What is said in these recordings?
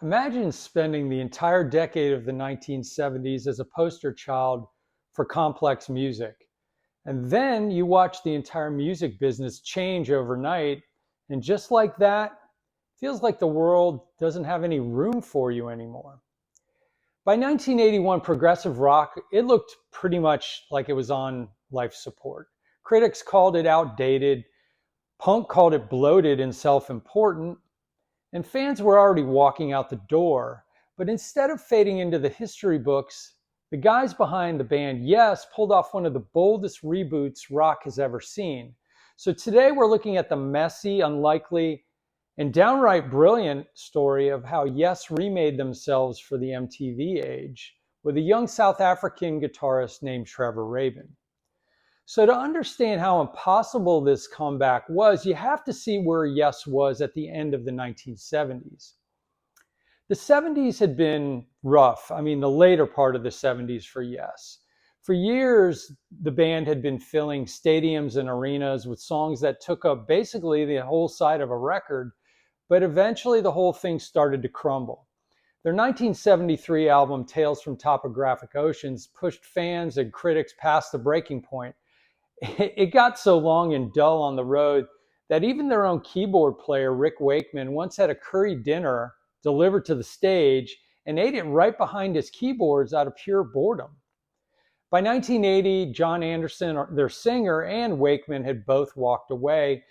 Imagine spending the entire decade of the 1970s as a poster child for complex music. And then you watch the entire music business change overnight. And just like that, it feels like the world doesn't have any room for you anymore. By 1981, progressive rock, it looked pretty much like it was on life support. Critics called it outdated, punk called it bloated and self-important, and fans were already walking out the door. But instead of fading into the history books, the guys behind the band Yes pulled off one of the boldest reboots rock has ever seen. So today we're looking at the messy, unlikely, and downright brilliant story of how Yes remade themselves for the MTV age with a young South African guitarist named Trevor Rabin. So to understand how impossible this comeback was, you have to see where Yes was at the end of the 1970s. The 70s had been rough. I mean, the later part of the 70s for Yes. For years, the band had been filling stadiums and arenas with songs that took up basically the whole side of a record, but eventually the whole thing started to crumble. Their 1973 album, Tales from Topographic Oceans, pushed fans and critics past the breaking point. It got so long and dull on the road that even their own keyboard player, Rick Wakeman, once had a curry dinner delivered to the stage and ate it right behind his keyboards out of pure boredom. By 1980, John Anderson, their singer, and Wakeman had both walked away,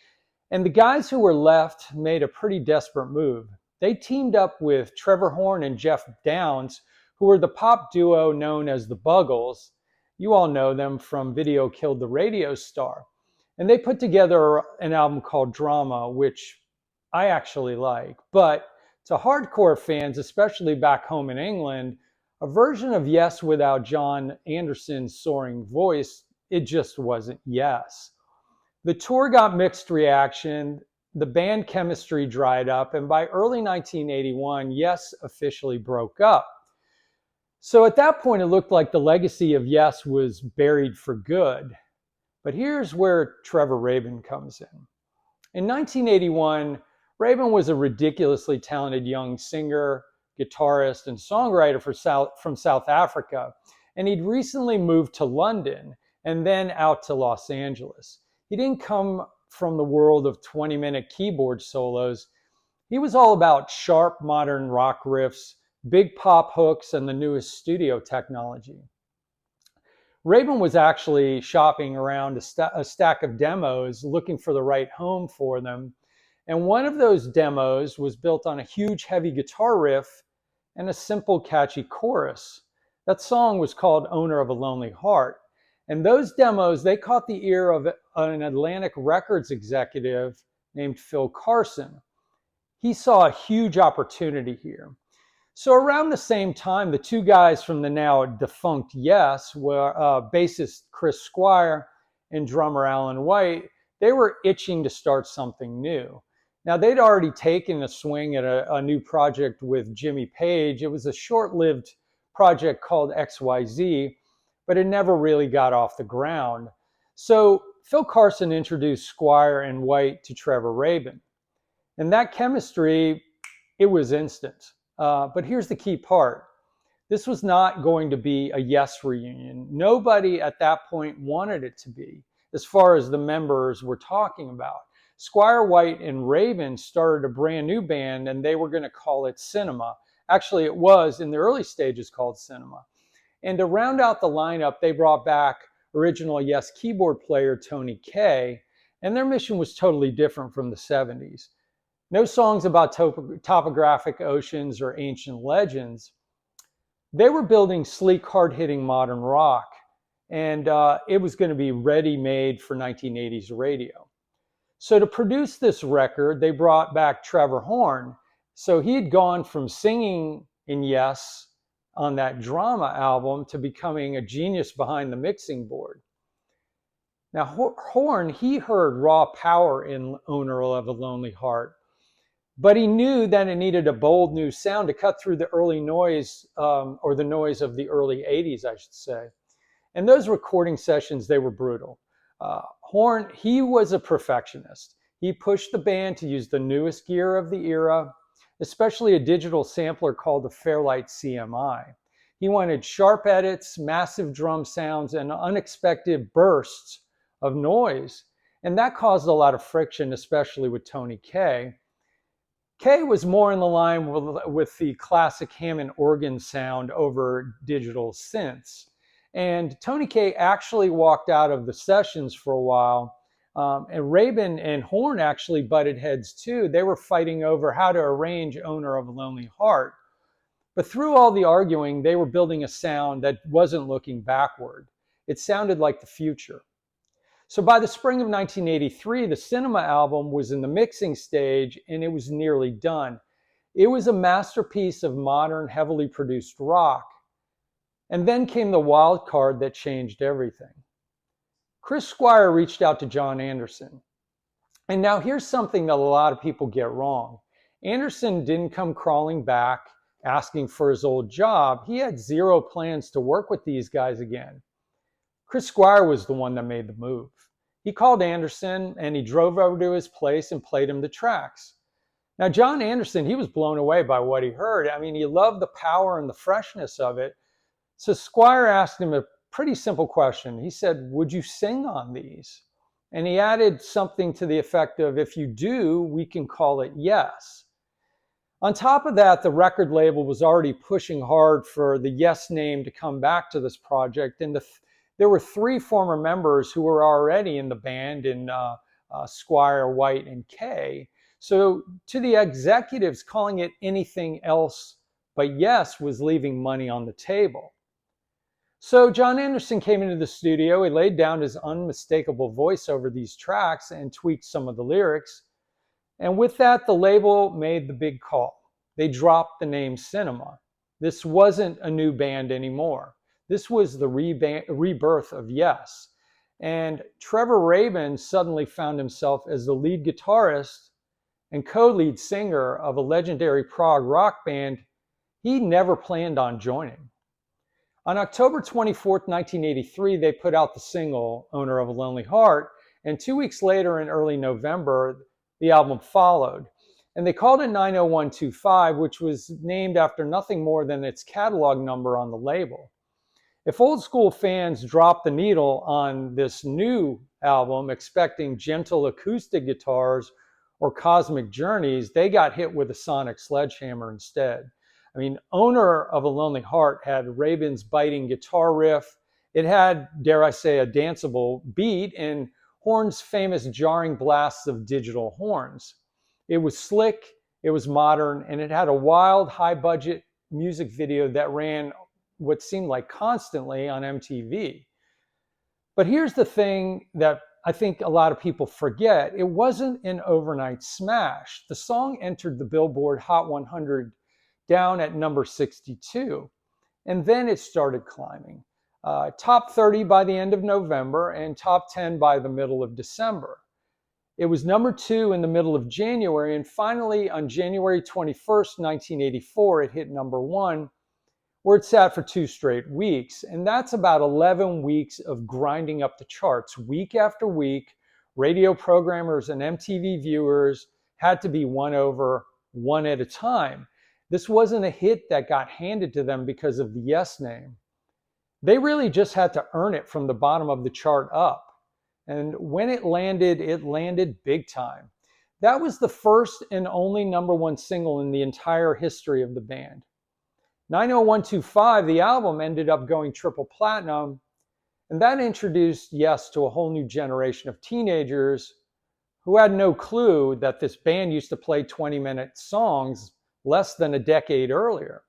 and the guys who were left made a pretty desperate move. They teamed up with Trevor Horn and Jeff Downes, who were the pop duo known as the Buggles. You all know them from Video Killed the Radio Star. And they put together an album called Drama, which I actually like. But to hardcore fans, especially back home in England, a version of Yes without John Anderson's soaring voice, it just wasn't Yes. The tour got mixed reaction, the band chemistry dried up, and by early 1981, Yes officially broke up. So at that point, it looked like the legacy of Yes was buried for good. But here's where Trevor Rabin comes in. In 1981, Rabin was a ridiculously talented young singer, guitarist, and songwriter from South Africa, and he'd recently moved to London and then out to Los Angeles. He didn't come from the world of 20-minute keyboard solos. He was all about sharp, modern rock riffs, big pop hooks, and the newest studio technology. Rabin was actually shopping around a stack of demos looking for the right home for them. And one of those demos was built on a huge heavy guitar riff and a simple catchy chorus. That song was called Owner of a Lonely Heart. And those demos, they caught the ear of an Atlantic Records executive named Phil Carson. He saw a huge opportunity here. So around the same time, the two guys from the now defunct Yes, were bassist Chris Squire and drummer Alan White, they were itching to start something new. Now, they'd already taken a swing at a new project with Jimmy Page. It was a short-lived project called XYZ, but it never really got off the ground. So Phil Carson introduced Squire and White to Trevor Rabin. And that chemistry, it was instant. But here's the key part. This was not going to be a Yes reunion. Nobody at that point wanted it to be, as far as the members were talking about. Squire, White, and Rabin started a brand new band, and they were going to call it Cinema. Actually, it was in the early stages called Cinema. And to round out the lineup, they brought back original Yes keyboard player Tony Kaye, and their mission was totally different from the 70s. No songs about topographic oceans or ancient legends. They were building sleek, hard-hitting modern rock, and it was going to be ready-made for 1980s radio. So to produce this record, they brought back Trevor Horn. So he had gone from singing in Yes on that Drama album to becoming a genius behind the mixing board. Now, Horn, he heard raw power in Owner of a Lonely Heart, but he knew that it needed a bold new sound to cut through the early noise, or the noise of the early 80s, I should say. And those recording sessions, they were brutal. Horn, he was a perfectionist. He pushed the band to use the newest gear of the era, especially a digital sampler called the Fairlight CMI. He wanted sharp edits, massive drum sounds, and unexpected bursts of noise. And that caused a lot of friction, especially with Tony Kaye. Kaye was more in the line with the classic Hammond organ sound over digital synths. And Tony Kaye actually walked out of the sessions for a while. And Rabin and Horn actually butted heads too. They were fighting over how to arrange Owner of a Lonely Heart. But through all the arguing, they were building a sound that wasn't looking backward. It sounded like the future. So by the spring of 1983, the Cinema album was in the mixing stage and it was nearly done. It was a masterpiece of modern, heavily produced rock. And then came the wild card that changed everything. Chris Squire reached out to John Anderson. And now here's something that a lot of people get wrong. Anderson didn't come crawling back asking for his old job. He had zero plans to work with these guys again. Chris Squire was the one that made the move. He called Anderson and he drove over to his place and played him the tracks. Now, John Anderson, he was blown away by what he heard. I mean, he loved the power and the freshness of it. So Squire asked him a pretty simple question. He said, "Would you sing on these?" And he added something to the effect of, "If you do, we can call it Yes." On top of that, the record label was already pushing hard for the Yes name to come back to this project. And there were three former members who were already in the band in Squire, White, and Kaye. So to the executives, calling it anything else but Yes was leaving money on the table. So John Anderson came into the studio. He laid down his unmistakable voice over these tracks and tweaked some of the lyrics. And with that, the label made the big call. They dropped the name Cinema. This wasn't a new band anymore. This was the rebirth of Yes. And Trevor Rabin suddenly found himself as the lead guitarist and co-lead singer of a legendary prog rock band he never planned on joining. On October 24th, 1983, they put out the single, Owner of a Lonely Heart, and 2 weeks later in early November, the album followed. And they called it 90125, which was named after nothing more than its catalog number on the label. If old school fans dropped the needle on this new album expecting gentle acoustic guitars or cosmic journeys, they got hit with a sonic sledgehammer instead. I mean, Owner of a Lonely Heart had Rabin's biting guitar riff. It had, dare I say, a danceable beat and Horn's famous jarring blasts of digital horns. It was slick, it was modern, and it had a wild, high-budget music video that ran what seemed like constantly on MTV. But here's the thing that I think a lot of people forget. It wasn't an overnight smash. The song entered the Billboard Hot 100 down at number 62, and then it started climbing. Top 30 by the end of November and top 10 by the middle of December. It was number 2 in the middle of January, and finally on January 21st, 1984, it hit number 1, where it sat for 2 straight weeks. And that's about 11 weeks of grinding up the charts. Week after week, radio programmers and MTV viewers had to be won over one at a time. This wasn't a hit that got handed to them because of the Yes name. They really just had to earn it from the bottom of the chart up. And when it landed big time. That was the first and only number 1 single in the entire history of the band. 90125, the album, ended up going triple platinum, and that introduced Yes to a whole new generation of teenagers who had no clue that this band used to play 20-minute songs less than a decade earlier.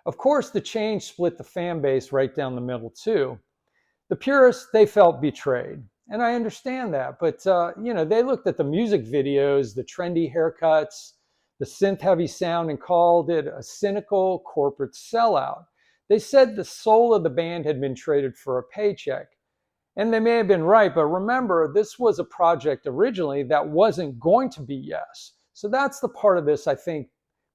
Of course, the change split the fan base right down the middle too. The purists, they felt betrayed. And I understand that, but they looked at the music videos, the trendy haircuts, the synth-heavy sound, and called it a cynical corporate sellout. They said the soul of the band had been traded for a paycheck. And they may have been right, but remember, this was a project originally that wasn't going to be Yes. So that's the part of this I think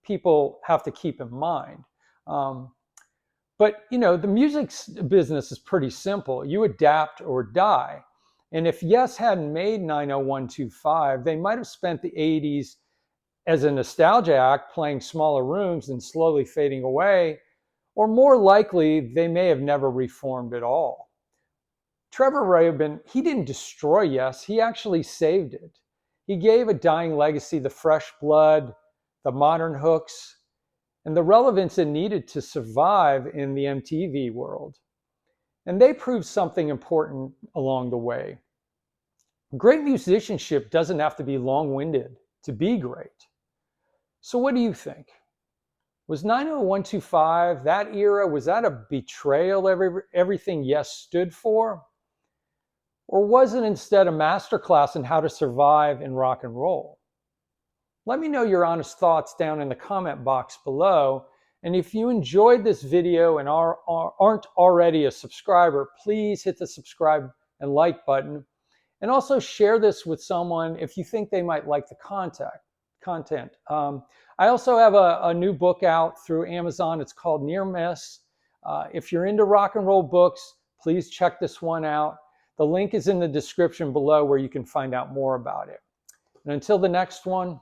people have to keep in mind. But the music business is pretty simple. You adapt or die. And if Yes hadn't made 90125, they might have spent the 80s as a nostalgia act, playing smaller rooms and slowly fading away, or more likely, they may have never reformed at all. Trevor Rabin, he didn't destroy Yes, he actually saved it. He gave a dying legacy the fresh blood, the modern hooks, and the relevance it needed to survive in the MTV world. And they proved something important along the way. Great musicianship doesn't have to be long-winded to be great. So what do you think? Was 90125, that era, was that a betrayal of everything Yes stood for? Or was it instead a masterclass in how to survive in rock and roll? Let me know your honest thoughts down in the comment box below. And if you enjoyed this video and aren't already a subscriber, please hit the subscribe and like button. And also share this with someone if you think they might like the content. I also have a new book out through Amazon. It's called Near Miss. If you're into rock and roll books, please check this one out. The link is in the description below where you can find out more about it. And until the next one,